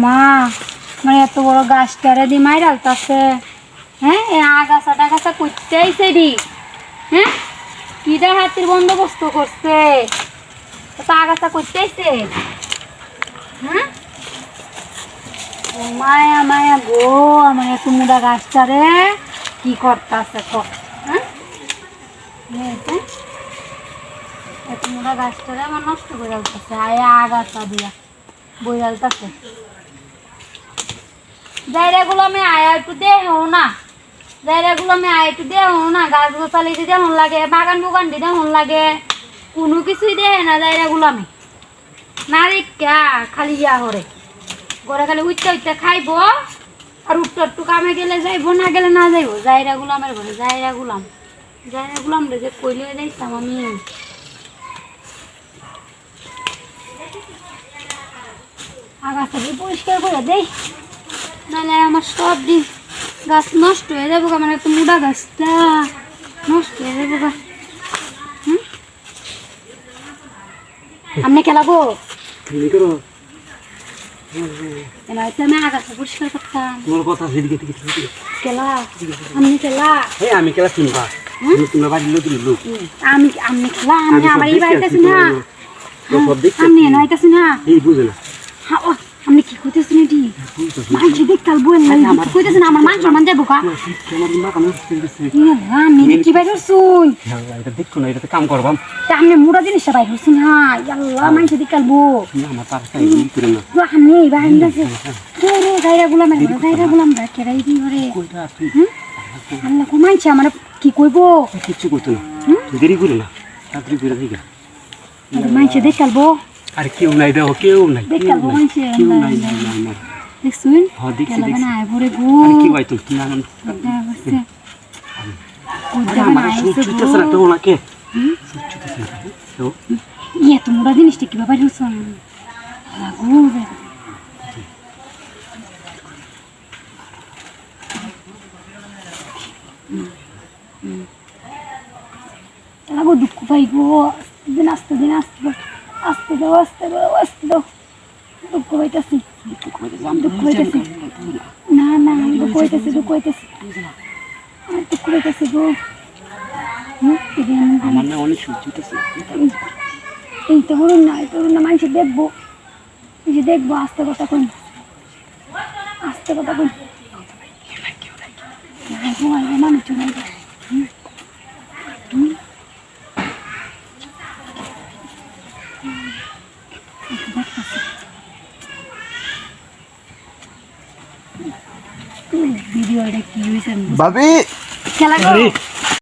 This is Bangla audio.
মা মানে এত বড় গাছটারে দি মাই ডালতাছে। হ্যাঁ এই আগাছা টাগাছা করতে আইছে দি। হ্যাঁ কিটা হাতির বন্দোবস্ত করছে তো আগাছা করতে আইছে। হ্যাঁ মায়া মায়া গো আমার এত মুড়া গাছটারে কি করতেছে ক। হ্যাঁ এত মুড়া গাছটারে আমার নষ্ট করে ডালতেছে আয়া আগাছা দিয়া বই ডালতেছে। জায়গাগুলো আমি আয়া একটু দেহ না, জায়গাগুলো আমি আয়া একটু দেহ না, গাছ গোছালি দিতে হন লাগে, বাগান বুগান দিতে হন লাগে, কোনো কিছুই দেয় না জায়গাগুলো আমি না রেখা খালি ইয়া হরে ঘরে খালি উঠতে উঠতে খাইব আর উঠতে একটু কামে গেলে যাইবো না গেলে না যাইব। জায়গাগুলো আমার ঘরে জায়গাগুলো আমরা যে কইলে যাইতাম আমি। আগাছা পরিষ্কার করে দেই নাহলে আমার সব দিন গাছ নষ্ট হয়ে যাবো। আমার একটা মুড়া গাছটা নষ্ট হয়ে যাবো। আপনি খেলাবো আমি আগাছা পরিষ্কার করতাম খেলা আপনি খেলা আমি খেলা শুনবা আমি আপনি খেলা আমি আমার এই বাড়িতে না আপনি এনাইতেছি না বুঝে না আপনি কি করতেছেন এটি মাংস দেখতে বই না কইতেছেন আমার মাংস মান যাবো কা আমি কি বাইর হইছুন এটা দেখছো না এটাতে কাম করবাম আপনি মুড়া জিনিসটা বাইর হইছেন হ্যাঁ আল্লাহ মাংস দেখালবো আমার পাশে এই করে না আপনি বাইরে আছে রে রে গায়রা গুলাম রাখেরাই দি ওরে কইটা তুই আল্লাহ কো মাংস আমার কি কইবো কিচ্ছু করতে না দেরি করে না তাড়াতাড়ি করে দিগা মাংস দেখালবো আরে কেউ নাই দেখো কেউ নাই দেখালবো মাংস কেউ নাই দেখছুন হ্যাঁ দেখছি না পরে গো আরে কি ভাই তুই না সুচুতে না তো নাকি সুচুতে না তো ইয়ে তো মুড়া জিনিসটা কি বাবা রুসন লাগু লাগু দুঃখ পাইবো দিন আসতে দাও দুঃখ পাইতেছি না দুঃখ পাইতেছি দুঃখ পাইতেছি গো আমার না অনেক সুচুতেছে এই তো হরুন না মানুষ দেখবো আস্তে কথা কই মানুষ ভিডিওটা কি হয়েছে ভাবি খেলা